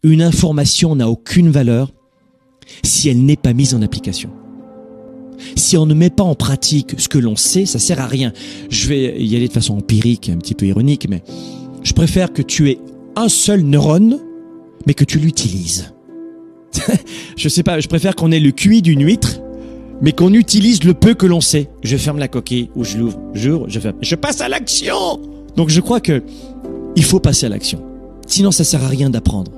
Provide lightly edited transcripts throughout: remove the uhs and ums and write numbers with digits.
Une information n'a aucune valeur si elle n'est pas mise en application. Si on ne met pas en pratique ce que l'on sait, ça sert à rien. Je vais y aller de façon empirique, un petit peu ironique, mais je préfère que tu aies un seul neurone, mais que tu l'utilises. Je sais pas, je préfère qu'on ait le QI d'une huître, mais qu'on utilise le peu que l'on sait. Je ferme la coquille ou je l'ouvre, j'ouvre, je ferme. Je passe à l'action. Donc je crois que il faut passer à l'action. Sinon, ça sert à rien d'apprendre.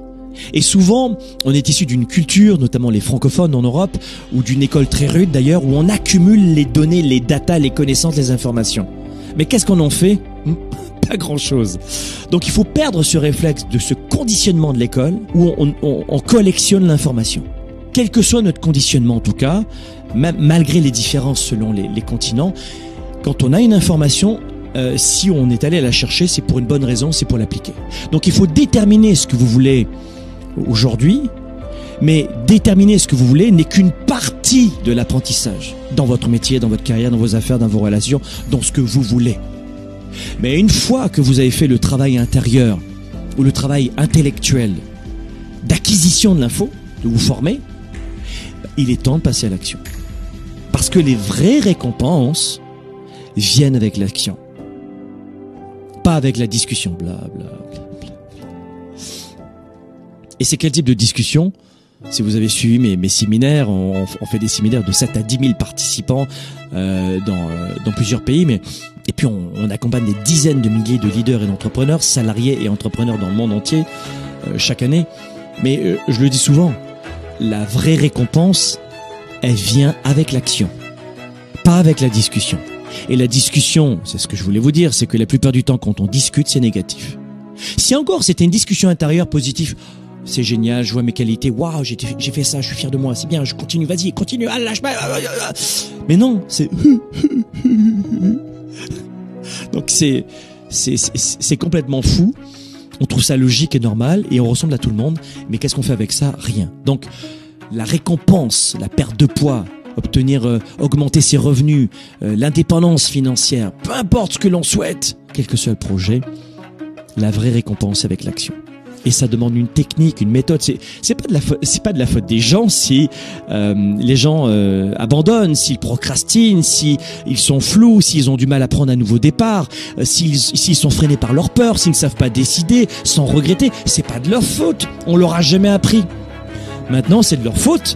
Et souvent, on est issu d'une culture, notamment les francophones en Europe, ou d'une école très rude d'ailleurs, où on accumule les données, les datas, les connaissances, les informations. Mais qu'est-ce qu'on en fait? Pas grand-chose. Donc il faut perdre ce réflexe de ce conditionnement de l'école, où on collectionne l'information. Quel que soit notre conditionnement en tout cas, malgré les différences selon les continents, quand on a une information, si on est allé la chercher, c'est pour une bonne raison, c'est pour l'appliquer. Donc il faut déterminer ce que vous voulez aujourd'hui, mais déterminer ce que vous voulez n'est qu'une partie de l'apprentissage dans votre métier, dans votre carrière, dans vos affaires, dans vos relations, dans ce que vous voulez. Mais une fois que vous avez fait le travail intérieur ou le travail intellectuel d'acquisition de l'info, de vous former, il est temps de passer à l'action. Parce que les vraies récompenses viennent avec l'action. Pas avec la discussion, bla bla bla. Et c'est quel type de discussion? Si vous avez suivi mes séminaires, on fait des séminaires de 7 à 10 000 participants dans plusieurs pays, et puis on accompagne des dizaines de milliers de leaders et d'entrepreneurs, salariés et entrepreneurs dans le monde entier chaque année. Mais je le dis souvent, la vraie récompense, elle vient avec l'action, pas avec la discussion. Et la discussion, c'est ce que je voulais vous dire, c'est que la plupart du temps, quand on discute, c'est négatif. Si encore c'était une discussion intérieure positive, c'est génial, je vois mes qualités, waouh, j'ai fait ça, je suis fier de moi, c'est bien, je continue, vas-y, continue, ah, lâche pas. Mais non, c'est donc c'est complètement fou. On trouve ça logique et normal et on ressemble à tout le monde, mais qu'est-ce qu'on fait avec ça? Rien. Donc la récompense, la perte de poids, augmenter ses revenus, l'indépendance financière, peu importe ce que l'on souhaite, quel que soit le projet, la vraie récompense avec l'action. Et ça demande une technique, une méthode. C'est pas de la faute des gens si les gens abandonnent, s'ils procrastinent, s'ils sont flous, s'ils ont du mal à prendre un nouveau départ, s'ils sont freinés par leur peur, s'ils ne savent pas décider, sans regretter. C'est pas de leur faute. On leur a jamais appris. Maintenant, c'est de leur faute